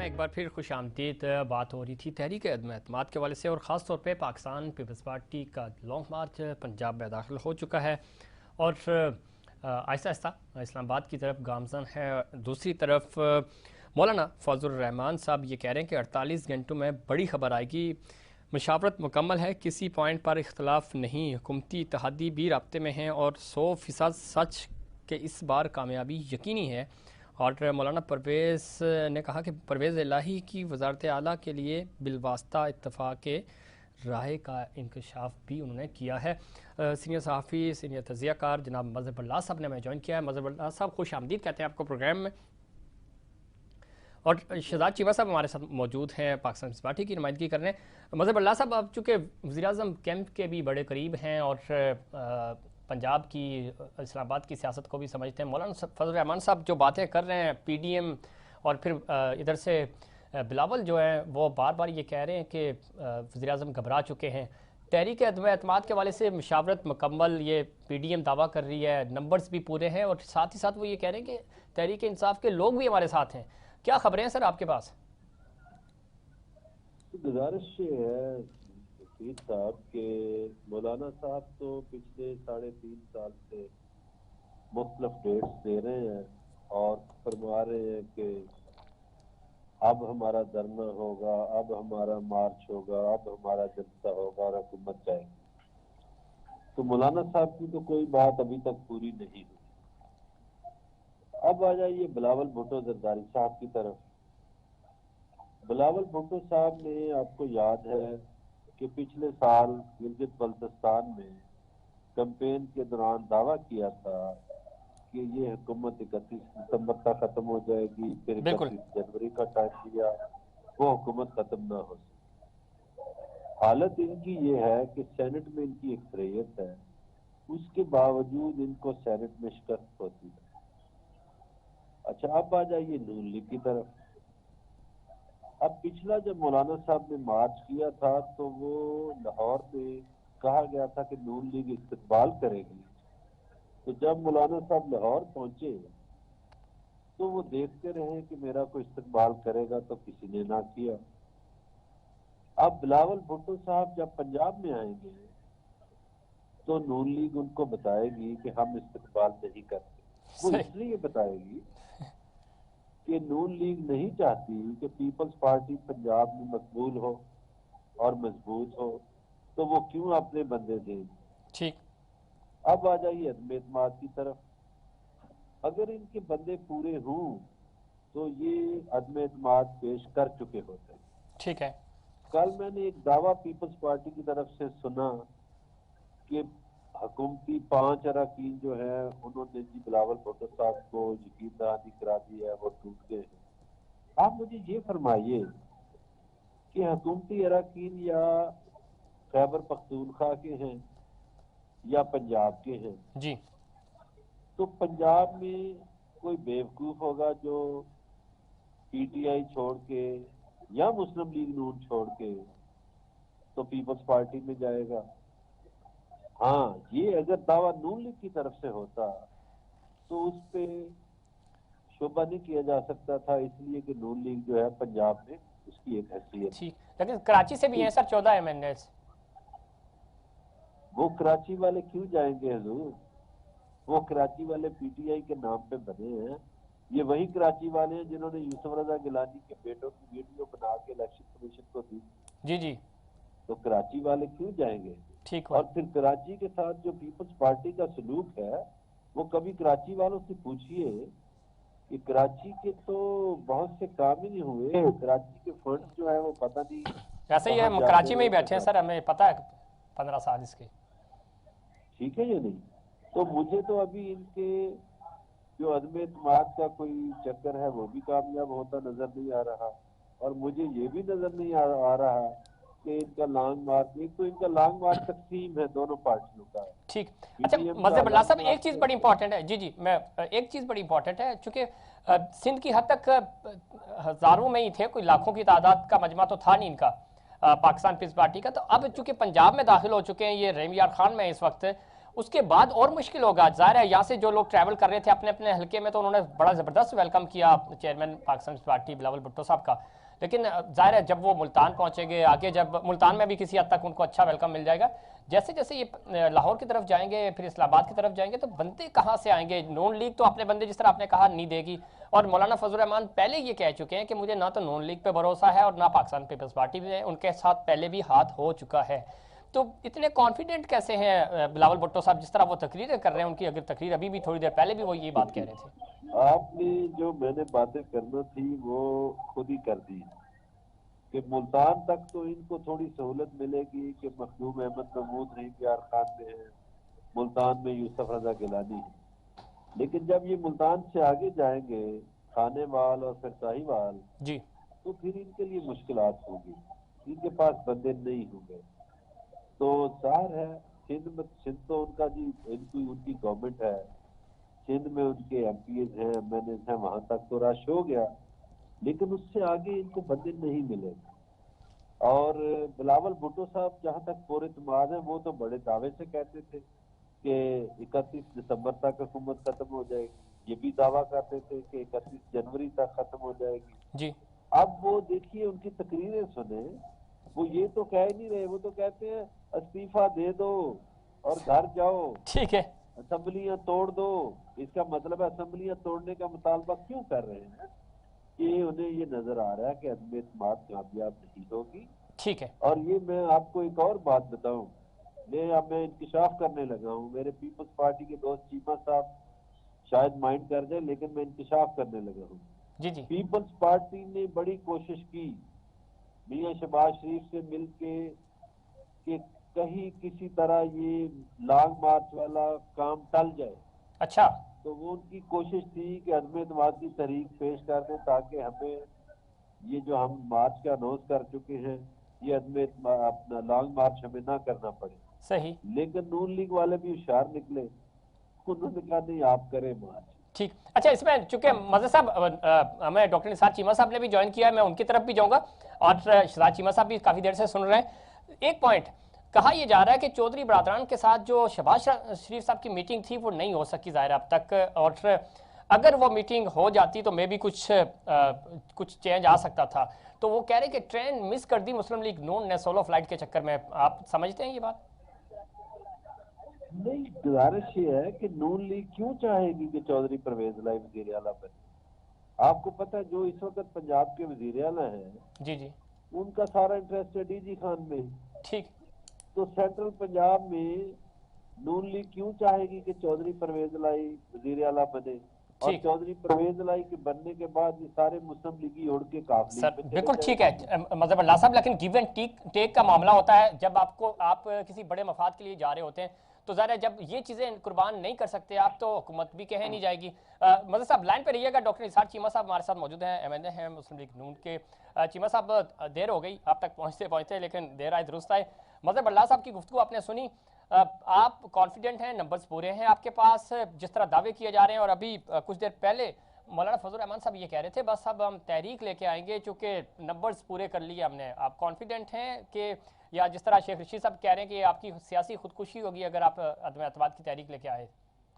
میں ایک بار پھر خوش آمدید بات ہو رہی تھی تحریک عدم اعتماد کے حوالے سے، اور خاص طور پہ پاکستان پیپلز پارٹی کا لانگ مارچ پنجاب میں داخل ہو چکا ہے اور آہستہ آہستہ اسلام آباد کی طرف گامزن ہے۔ دوسری طرف مولانا فضل الرحمان صاحب یہ کہہ رہے ہیں کہ 48 گھنٹوں میں بڑی خبر آئے گی، مشاورت مکمل ہے، کسی پوائنٹ پر اختلاف نہیں، حکومتی اتحادی بھی رابطے میں ہیں اور 100% سچ کہ اس بار کامیابی یقینی ہے۔ اور مولانا پرویز نے کہا کہ پرویز الہی کی وزارت اعلیٰ کے لیے بالواسطہ اتفاق راہ کا انکشاف بھی انہوں نے کیا ہے۔ سینئر صحافی، سینئر تجزیہ کار جناب مظہر اللہ صاحب نے ہمیں جوائن کیا ہے۔ مظہر اللہ صاحب خوش آمدید کہتے ہیں آپ کو پروگرام میں، اور شہزاد چیمہ صاحب ہمارے ساتھ موجود ہیں، پاکستان پیپلز پارٹی کی نمائندگی کر رہے ہیں۔ مظہر اللہ صاحب، آپ چونکہ وزیراعظم کیمپ کے بھی بڑے قریب ہیں اور پنجاب کی، اسلام آباد کی سیاست کو بھی سمجھتے ہیں، مولانا فضل الرحمان صاحب جو باتیں کر رہے ہیں پی ڈی ایم، اور پھر ادھر سے بلاول جو ہیں وہ بار بار یہ کہہ رہے ہیں کہ وزیراعظم گھبرا چکے ہیں، تحریک عدم اعتماد کے حوالے سے مشاورت مکمل یہ پی ڈی ایم دعویٰ کر رہی ہے، نمبرز بھی پورے ہیں، اور ساتھ ہی ساتھ وہ یہ کہہ رہے ہیں کہ تحریک انصاف کے لوگ بھی ہمارے ساتھ ہیں۔ کیا خبریں ہیں سر آپ کے پاس؟ گزارش یہ ہے حفیظ صاحب کہ مولانا صاحب تو پچھلے 3.5 سال سے مختلف ڈیٹس دے رہے ہیں اور فرما رہے ہیں کہ اب ہمارا دھرنا ہوگا، اب ہمارا مارچ ہوگا، اب ہمارا جلسہ ہوگا اور حکومت جائے گی۔ تو مولانا صاحب کی تو کوئی بات ابھی تک پوری نہیں ہوئی۔ اب آ جائیے بلاول بھٹو زرداری صاحب کی طرف۔ بلاول بھٹو صاحب نے، آپ کو یاد ہے کہ پچھلے سال گلگت بلتستان میں کمپین کے دوران دعویٰ کیا تھا کہ یہ حکومت 31 دسمبر تک ختم ہو جائے گی، پھر 31 جنوری کا ٹائم دیا، وہ حکومت ختم نہ ہو سکی۔ حالت ان کی یہ ہے کہ سینٹ میں ان کی اکثریت ہے، اس کے باوجود ان کو سینٹ میں شکست ہوتی ہے۔ اچھا، اب آ جائیے نون لیگ کی طرف۔ اب پچھلا جب مولانا صاحب نے مارچ کیا تھا تو وہ لاہور میں کہا گیا تھا کہ نون لیگ استقبال کرے گی، تو جب مولانا صاحب لاہور پہنچے تو وہ دیکھتے رہے کہ میرا کوئی استقبال کرے گا، تو کسی نے نہ کیا۔ اب بلاول بھٹو صاحب جب پنجاب میں آئیں گے تو نون لیگ ان کو بتائے گی کہ ہم استقبال نہیں کرتے۔ وہ اس لیے بتائے گی کہ نون لیگ نہیں چاہتی کہ پیپلز پارٹی پنجاب میں مقبول ہو اور مضبوط ہو، تو وہ کیوں اپنے بندے دیں۔ ٹھیک، اب آ جائیے عدم اعتماد کی طرف۔ اگر ان کے بندے پورے ہوں تو یہ عدم اعتماد پیش کر چکے ہوتے ہیں۔ ٹھیک ہے۔ کل میں نے ایک دعویٰ پیپلز پارٹی کی طرف سے سنا کہ حکومتی 5 اراکین جو ہیں انہوں نے جی بلاول بھٹو صاحب کو یقین دہانی کرا دی ہے، وہ ٹوٹ گئے ہیں۔ آپ مجھے یہ فرمائیے کہ حکومتی اراکین یا خیبر پختونخوا کے ہیں یا پنجاب کے ہیں، جی، تو پنجاب میں کوئی بیوقوف ہوگا جو پی ٹی آئی چھوڑ کے یا مسلم لیگ نون چھوڑ کے تو پیپلز پارٹی میں جائے گا؟ ہاں، یہ اگر دعویٰ نون لیگ کی طرف سے ہوتا تو اس پہ شبہ نہیں کیا جا سکتا تھا، اس لیے کہ نون لیگ جو ہے پنجاب میں اس کی ایک حیثیت۔ ٹھیک، لیکن کراچی سے بھی ہیں سر 14 ایم این ایس۔ وہ کراچی والے کیوں جائیں گے حضور؟ وہ کراچی والے پی ٹی آئی کے نام پہ بنے ہیں۔ یہ وہی کراچی والے ہیں جنہوں نے یوسف رضا گیلانی کے بیٹوں کی ویڈیو بنا کے الیکشن کمیشن کو دی۔ جی جی، تو کراچی والے کیوں جائیں گے؟ ٹھیک اور پھر کراچی کے ساتھ جو پیپلز پارٹی کا سلوک ہے، وہ کبھی کراچی والوں سے پوچھئے کہ کراچی کے تو بہت سے کام ہی نہیں ہوئے، کراچی کے فنڈ جو ہے وہ پتہ نہیں ویسے ہی ہم کراچی میں ہی بیٹھے ہیں سر، ہمیں پتہ ہے 15 سال اس کے۔ ٹھیک ہے یا نہیں؟ تو مجھے تو ابھی ان کے جو عدم اعتماد کا کوئی چکر ہے وہ بھی کامیاب ہوتا نظر نہیں آ رہا، اور مجھے یہ بھی نظر نہیں آ رہا کہ ان کا لانگ مارچ، ایک تو ان کا لانگ مارچ تقسیم ہے دونوں پارٹیوں کا۔ ٹھیک، اچھا مظہر اللہ صاحب، ایک چیز بڑی امپورٹنٹ ہے، جی میں ایک چیز بڑی امپورٹنٹ ہے، چونکہ سندھ کی حد تک ہزاروں میں ہی تھے، کوئی لاکھوں کی تعداد کا مجمع تو تھا نہیں ان کا پاکستان پیپلز پارٹی کا، تو اب چونکہ پنجاب میں داخل ہو چکے ہیں، یہ رحیم یار خان میں اس وقت، اس کے بعد اور مشکل ہوگا. ظاہر ہے یہاں سے جو لوگ ٹریول کر رہے تھے اپنے اپنے حلقے میں تو انہوں نے بڑا زبردست ویلکم کیا چیئرمین پاکستان پارٹی بلاول بھٹو صاحب کا, لیکن ظاہر ہے جب وہ ملتان پہنچیں گے, آگے جب ملتان میں بھی کسی حد تک ان کو اچھا ویلکم مل جائے گا, جیسے جیسے یہ لاہور کی طرف جائیں گے پھر اسلام آباد کی طرف جائیں گے تو بندے کہاں سے آئیں گے؟ نون لیگ تو اپنے بندے جس طرح آپ نے کہا نہیں دے گی, اور مولانا فضل الرحمان پہلے یہ کہہ چکے ہیں کہ مجھے نہ تو نون لیگ پہ بھروسہ ہے اور نہ پاکستان پیپلز پارٹی میں, ان کے ساتھ پہلے بھی ہاتھ ہو چکا ہے. تو اتنے کانفیڈنٹ کیسے ہیں بلاول بھٹو صاحب جس طرح وہ تقریریں کر رہے ہیں؟ ان کی اگر تقریر ابھی بھی تھوڑی دیر پہلے بھی وہ یہ بات کہہ رہے تھے. آپ نے جو میں نے باتیں کرنا تھی وہ خود ہی کر دی کہ ملتان تک تو ان کو تھوڑی سہولت ملے گی کہ مخدوم احمد محمود رحیم پیار خان میں ہے, ملتان میں یوسف رضا گیلانی ہے, لیکن جب یہ ملتان سے آگے جائیں گے کھانے وال اور پھر شاہی وال جی تو پھر ان کے لیے مشکلات ہوں گی, ان کے پاس بندے نہیں ہوں گے. تو ظاہر ہے سندھ تو ان کا جی ان کی گورنمنٹ ہے, سندھ میں ان کے ایم پی ایز ہیں, ایم این ایز ہیں, وہاں تک تو رش ہو گیا, لیکن اس سے آگے ان کو بندے نہیں ملے. اور بلاول بھٹو صاحب جہاں تک پورے اعتماد ہیں وہ تو بڑے دعوے سے کہتے تھے کہ 31 دسمبر تک حکومت ختم ہو جائے گی, یہ بھی دعویٰ کرتے تھے کہ 31 جنوری تک ختم ہو جائے گی. جی اب وہ دیکھیے ان کی تقریریں سنیں, وہ یہ تو کہہ نہیں رہے, وہ تو کہتے ہیں استعفیٰ دے دو اور گھر جاؤ, ٹھیک ہے, اسمبلیاں توڑ دو. اس کا مطلب ہے اسمبلیاں توڑنے کا مطالبہ کیوں کر رہے ہیں کہ انہیں یہ نظر آ رہا ہے کہ عدم اعتماد کامیاب نہیں ہوگی. ٹھیک ہے, اور یہ میں آپ کو ایک اور بات بتاؤں, میں انکشاف کرنے لگا ہوں, میرے پیپلز پارٹی کے دوست چیمہ صاحب شاید مائنڈ کر دیں لیکن میں انکشاف کرنے لگا ہوں. جی جی پیپلز پارٹی نے بڑی کوشش کی میاں شہباز شریف سے مل کے کہ کہیں کسی طرح یہ لانگ مارچ والا کام ٹل جائے. اچھا, تو وہ ان کی کوشش تھی کہ عدم اعتماد کی تحریک پیش کر دیں تاکہ ہمیں یہ جو ہم مارچ کا اناؤنس کر چکے ہیں یہ عدم اعتماد اپنا لانگ مارچ ہمیں نہ کرنا پڑے. صحیح, لیکن نون لیگ والے بھی ہوشیار نکلے, انہوں نے کہا نہیں آپ کریں مارچ. ٹھیک. اچھا, اس میں چونکہ مزہ صاحب ہمیں ڈاکٹر نثار چیمہ صاحب نے بھی جوائن کیا ہے, میں ان کی طرف بھی جاؤں گا اور شہزاد چیمہ صاحب بھی کافی دیر سے سن رہے ہیں. ایک پوائنٹ کہا یہ جا رہا ہے کہ چودھری برادران کے ساتھ جو شہباز شریف صاحب کی میٹنگ تھی وہ نہیں ہو سکی ظاہر اب تک, اور اگر وہ میٹنگ ہو جاتی تو میں بھی کچھ چینج آ سکتا تھا. تو وہ کہہ رہے کہ ٹرین مس کر دی مسلم لیگ نون نے سولو فلائٹ کے چکر میں. آپ سمجھتے ہیں یہ بات؟ نہیں, گزارش یہ ہے کہ نون لیگ کیوں چاہے گی کہ چودھری پرویز الہی وزیر اعلیٰ بنے. آپ کو پتہ ہے جو اس وقت پنجاب کے وزیر اعلیٰ ہیں جی جی ان کا سارا انٹرسٹ ہے ڈی جی خان میں. ٹھیک, تو سینٹرل پنجاب میں نون لیگ کیوں چاہے گی کہ چودھری پرویز الہی وزیر اعلیٰ بنے, اور ٹھیک چودھری پرویز الہی کے بننے کے بعد یہ سارے مسلم لیگی اڑ کے کاف سر لیگ میں چلے بالکل جائیں. ٹھیک ہے مظہر اللہ صاحب, لیکن گیو اینڈ ٹیک کا معاملہ ہوتا ہے جب آپ کسی بڑے مفاد کے لیے جا رہے ہوتے ہیں تو ظاہر ہے جب یہ چیزیں قربان نہیں کر سکتے آپ تو حکومت بھی کہہ نہیں جائے گی. مظہر صاحب لائن پہ رہیے گا, ڈاکٹر نثار چیمہ صاحب ہمارے ساتھ موجود ہیں, ایم این اے ہیں مسلم لیگ نون کے. چیمہ صاحب دیر ہو گئی آپ تک پہنچتے لیکن دیر آئے درست آئے. مظہر اللہ صاحب کی گفتگو آپ نے سنی, آپ کانفیڈنٹ ہیں, نمبرز پورے ہیں آپ کے پاس جس طرح دعوے کیے جا رہے ہیں, اور ابھی کچھ دیر پہلے مولانا فضل الرحمان صاحب یہ کہہ رہے تھے بس اب ہم تحریک لے کے آئیں گے چونکہ نمبرز پورے کر لیے ہم نے. آپ کانفیڈنٹ ہیں کہ, یا جس طرح شیخ رشید صاحب کہہ رہے ہیں کہ آپ کی سیاسی خودکشی ہوگی اگر آپ عدم اعتماد کی تحریک لے کے آئے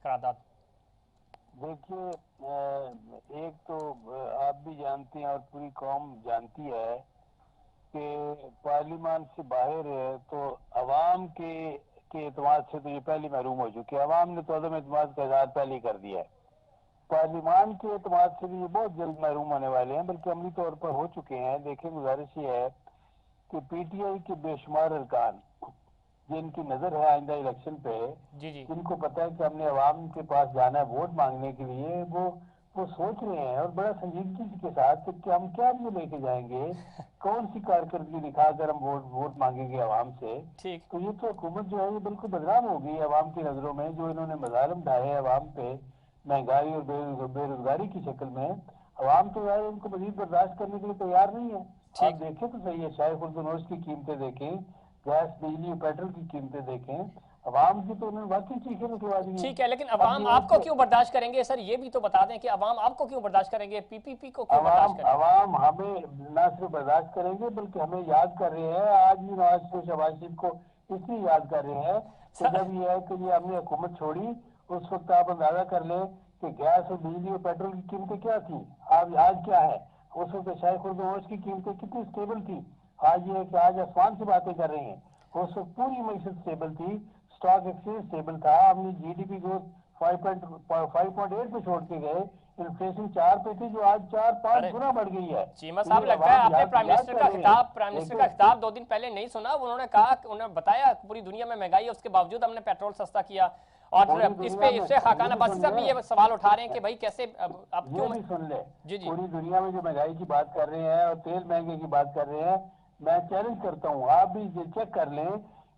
قرارداد؟ دیکھیے, ایک تو آپ بھی جانتے ہیں اور پوری قوم جانتی ہے کہ پارلیمان سے باہر ہے تو عوام کے اعتماد سے تو یہ پہلے محروم ہو چکے. عوام نے تو عدم اعتماد کا اظہار پہلے کر دیا ہے. پارلیمان کے اعتماد سے بھی یہ بہت جلد محروم ہونے والے ہیں, بلکہ عملی طور پر ہو چکے ہیں. دیکھیں, گزارش یہ ہے کہ پی ٹی آئی کے بے شمار ارکان جن کی نظر ہے آئندہ الیکشن پہ, جی جی جن کو پتہ ہے کہ ہم نے عوام کے پاس جانا ہے ووٹ مانگنے کے لیے, وہ سوچ رہے ہیں اور بڑا سنجیدگی کے ساتھ کہ ہم کیا بھی لے کے جائیں گے, کون سی کارکردگی دکھا کر ہم ووٹ مانگیں گے عوام سے. ٹھیک, تو یہ تو حکومت جو ہے یہ بالکل بدنام ہو گئی عوام کی نظروں میں. جو انہوں نے مظالم ڈھائے ہیں عوام پہ مہنگائی اور بے روزگاری کی شکل میں, عوام تو یار ان کو مزید برداشت کرنے کے لیے تیار نہیں ہے. آپ دیکھیں تو صحیح ہے, شاہ خلدنوش کی قیمتیں دیکھیں, گیس بجلی اور پیٹرول کی قیمتیں دیکھیں, عوام کی تو انہوں نے واقعی چیخیں نکلوا دی ہیں. ٹھیک ہے, لیکن عوام آپ کو کیوں برداشت کریں گے سر؟ یہ بھی تو بتا دیں کہ عوام آپ کو کیوں برداشت کریں گے, پی پی پی کو کیوں برداشت کریں گے؟ عوام ہمیں نہ صرف برداشت کریں گے بلکہ ہمیں یاد کر رہے ہیں. آج بھی نواز شریف کو اس لیے یاد کر رہے ہیں کہ جب یہ ہے کہ یہ ہم نے حکومت چھوڑی اس وقت آپ اندازہ کر لیں کہ گیس اور بجلی اور پیٹرول کی قیمتیں کیا تھیں، آج کیا ہے۔ اس وقت شاہ خردوش کی قیمتیں کتنی اسٹیبل تھی، آج یہ ہے کہ آج آسمان سے باتیں کر رہے ہیں۔ اس وقت پوری معیشت اسٹیبل تھی، اسٹاک ایکسچینج اسٹیبل تھا، ہم نے جی ڈی پی گروتھ 5.8 پہ چھوڑ کے گئے، انفلیشن 4 پہ تھی جو آج 4-5 گنا بڑھ گئی ہے۔ چیمہ صاحب لگتا ہے آپ نے پرائم منسٹر کا خطاب 2 دن پہلے نہیں سنا، انہوں نے کہا، انہوں نے بتایا پوری دنیا میں مہنگائی ہے، اس کے باوجود ہم نے پیٹرول سستا کیا، اور اس پہ خاقان عباسی صاحب بھی یہ سوال اٹھا رہے ہیں کہ بھائی کیسے اب کیوں بھی سن لے، جی پوری دنیا میں جو مہنگائی کی بات کر رہے ہیں اور تیل مہنگے کی بات کر رہے ہیں، میں چیلنج کرتا ہوں آپ بھی یہ چیک کر لیں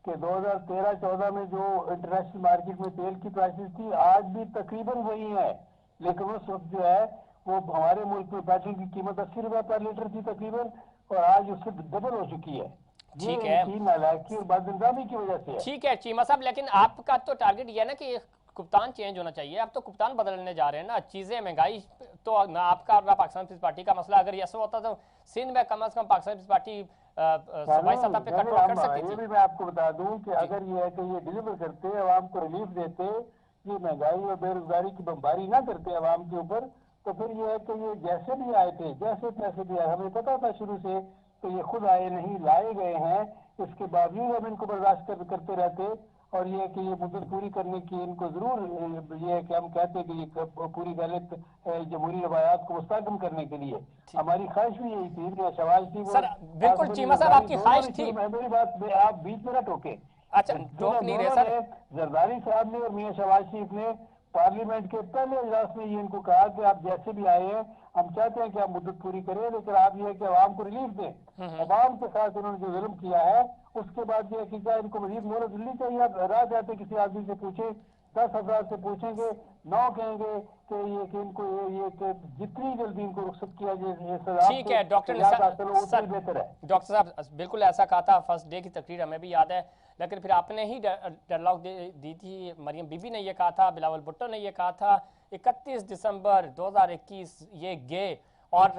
کہ 2013-14 میں جو انٹرنیشنل مارکیٹ میں تیل کی پرائسز تھی آج بھی تقریباً وہی ہے، لیکن اس وقت جو ہے وہ ہمارے ملک میں پیٹرول کی قیمت 80 روپے پر لیٹر تھی تقریباً، اور آج اس سے ڈبل ہو چکی ہے۔ ٹھیک ہے، یہ نالائکی اور بدنظامی کی وجہ سے ہے۔ ٹھیک ہے چیمہ صاحب، لیکن آپ کا تو ٹارگٹ یہ ہے نا کہ کپتان چینج ہونا چاہیے، اب تو کپتان بدلنے جا رہے ہیں نا، چیزیں مہنگائی تو نہ آپ کا اور نہ پاکستان پیپلز پارٹی کا مسئلہ، اگر ایسا ہوتا تو سندھ میں کم از کم پاکستان پیپلز پارٹی صوبائی سطح پہ کنٹرول کر سکتی تھی۔ یہ بھی میں آپ کو بتا دوں کہ اگر یہ ہے کہ یہ ڈیلیور کرتے، عوام کو ریلیف دیتے، یہ مہنگائی اور بے روزگاری کی بمباری نہ کرتے عوام کے اوپر، تو پھر یہ ہے کہ یہ جیسے بھی آئے تھے، جیسے پیسے بھی آئے، ہمیں پتا تھا شروع سے کہ یہ خود آئے نہیں، لائے گئے ہیں، اس کے باوجود ہم ان کو برداشت کرتے رہتے، اور یہ کہ یہ مدت پوری کرنے کی ان کو ضرور یہ ہے کہ ہم کہتے کہ یہ پوری غلط جمہوری روایات کو مستحکم کرنے کے لیے ہماری خواہش بھی یہی تھی کہ شواز تھی وہ۔ سر بالکل چیمہ صاحب آپ کی خواہش تھی، میری بات آپ بیچ میں نہ ٹوکے۔ اچھا ٹوک نہیں رہے سر۔ زرداری صاحب نے اور میاں شواز شریف نے پارلیمنٹ کے پہلے اجلاس میں یہ ان کو کہا کہ آپ جیسے بھی آئے ہیں ہم چاہتے ہیں کہ آپ مدت پوری کریں، لیکن آپ یہ ہے کہ عوام کو ریلیف دیں۔ عوام کے ساتھ انہوں نے جو ظلم کیا ہے اس کے بعد یہ ہے کہ کیا ان کو مزید مہلت ملنی چاہیے؟ آپ راہ جاتے کسی آدمی سے پوچھیں، 10,000 سے پوچھیں گے، 9 کہیں گے کہ یہ کہ ان کو یہ کہ جتنی جلدی ان کو رخصت کیا جائے سزا ٹھیک ہے ڈاکٹر اتنی بہتر ہے۔ ڈاکٹر صاحب بالکل ایسا کہا تھا، فرسٹ ڈے کی تقریر ہمیں بھی یاد ہے، لیکن پھر آپ نے ہی ڈیڈ لاک دی تھی، مریم بی بی نے یہ کہا تھا، بلاول بھٹو نے یہ کہا تھا 31 دسمبر 2021 یہ گئے اور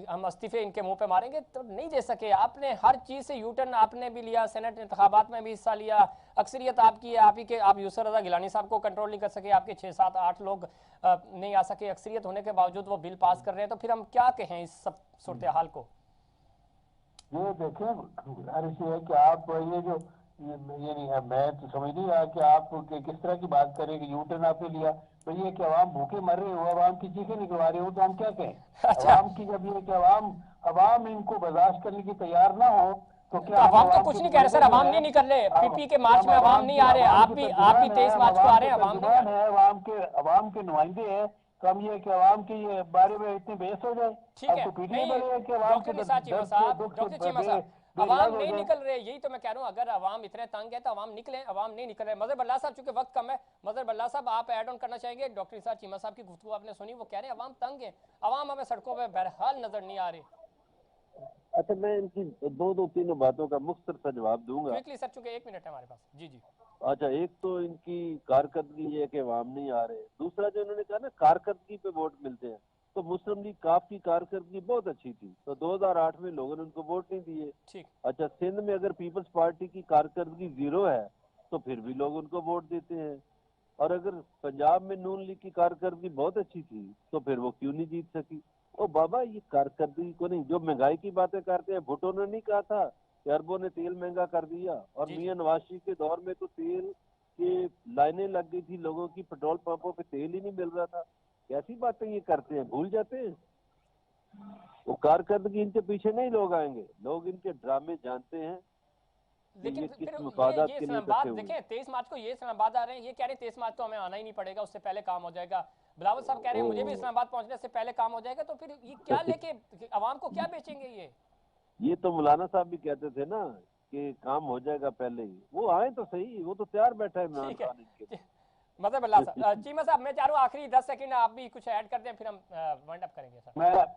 ہم استعفے ان کے منہ پہ ماریں گے، تو نہیں دے سکے۔ آپ نے ہر چیز سے یوٹرن آپ نے بھی لیا، سینٹ انتخابات میں بھی حصہ لیا، اکثریت آپ کی ہے، آپ یسر رضا گیلانی صاحب کو کنٹرول نہیں کر سکے، آپ کے 6-7-8 لوگ نہیں آ سکے، اکثریت ہونے کے باوجود وہ بل پاس کر رہے ہیں، تو پھر ہم کیا کہیں اس سب صورتحال کو؟ یہ دیکھیں غزارش یہ ہے کہ آپ یہ جو یعنی میں تو سمجھ نہیں رہا کہ آپ کس طرح کی بات کریں کہ یوٹرن آپ نے لیا، تو یہ کہ عوام بھوکے مر رہے ہو، عوام کی چیخیں نکلوا رہے ہو، تو ہم کیا کہیں؟ عوام کی جب یہ کہ عوام ان کو برداشت کرنے کی تیار نہ ہو تو کیا؟ عوام تو کچھ نہیں کہہ رہے سر، عوام نہیں نکل رہے، پی پی کے مارچ میں عوام نہیں آ رہے، آپ بھی 23 مارچ کو آ رہے ہیں، عوام نہیں آ رہے، عوام کے نمائندے ہیں، تو ہم یہ کہ عوام کے یہ بارے میں اتنے بحث ہو جائے۔ ٹھیک ہے، ڈاکٹر نثار چیمہ صاحب، عوام نہیں نکل رہے، یہی تو میں کہہ رہا ہوں، اگر عوام اتنے تنگ ہے تو عوام نکلیں، عوام نہیں نکل رہے۔ مظہر بلّہ صاحب چونکہ وقت کم ہے، مظہر بلّہ صاحب آپ ایڈ آن کرنا چاہیں گے؟ ڈاکٹر نثار چیمہ صاحب کی گفتگو آپ نے سنی، وہ کہہ رہے ہیں عوام تنگ ہے، عوام ہمیں سڑکوں پہ بہرحال نظر نہیں آ رہے۔ اچھا میں ان کی دو تینوں باتوں کا مختصر سا جواب دوں گا۔ کوئکلی سر، چونکہ 1 منٹ ہے ہمارے پاس۔ جی جی۔ اچھا ایک تو ان کی کارکردگی یہ ہے کہ عوام نہیں آ رہے، دوسرا جو انہوں نے کہا نا کارکردگی پہ ووٹ ملتے ہیں، تو مسلم لیگ کاف کی کارکردگی بہت اچھی تھی، تو 2008 میں لوگوں نے ان کو ووٹ نہیں دیے۔ ٹھیک۔ اچھا سندھ میں اگر پیپلز پارٹی کی کارکردگی 0 ہے تو پھر بھی لوگ ان کو ووٹ دیتے ہیں، اور اگر پنجاب میں نون لیگ کی کارکردگی بہت اچھی تھی تو پھر وہ کیوں نہیں جیت سکی؟ او بابا یہ کارکردگی کو نہیں، جو مہنگائی کی باتیں کرتے ہیں، بھٹو نے نہیں کہا تھا کہ اربوں نے تیل مہنگا کر دیا، اور میاں نواز شریف کے دور میں تو تیل کی لائنیں لگ گئی تھی لوگوں کی، پیٹرول پمپوں پہ تیل ہی نہیں مل رہا تھا۔ کیسی باتیں یہ کرتے ہیں، بھول جاتے ہیں؟ وہ کارکردگی ان کے پیچھے نہیں لوگ آئیں گے، لوگ ان کے ڈرامے جانتے ہیں۔ لیکن پھر یہ اسلام آباد دیکھیں 23 مارچ کو یہ اسلام آباد آ رہے ہیں، یہ کہہ رہے ہیں 23 مارچ تو ہمیں آنا ہی نہیں پڑے گا، اس سے پہلے کام ہو جائے گا۔ بلاول صاحب کہہ رہے ہیں مجھے بھی اسلام آباد پہنچنے سے پہلے کام ہو جائے گا، تو پھر یہ کیا لے کے عوام کو کیا بیچیں گے؟ یہ تو مولانا صاحب بھی کہتے تھے نا کہ کام ہو جائے گا پہلے ہی، وہ آئیں تو صحیح، وہ تو تیار بیٹھا ہے عمران خان ان کے۔ مظہر بلّہ صاحب، چیمہ صاحب میں چاہ رہا ہوں آخری 10 سیکنڈ آپ بھی کچھ ایڈ کر دیں، پھر ہم وائنڈ اپ کریں گے سر۔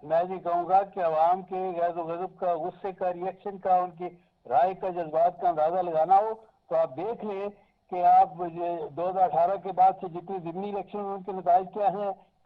میں یہ کہوں گا کہ عوام کے غیظ و غضب کا، غصے کا، ریئیکشن کا، ان کی رائے کا، جذبات کا اندازہ لگانا ہو تو آپ دیکھ لیں کہ آپ 2018 کے بعد سے جتنی ضمنی الیکشن ان کے نتائج کیا ہیں،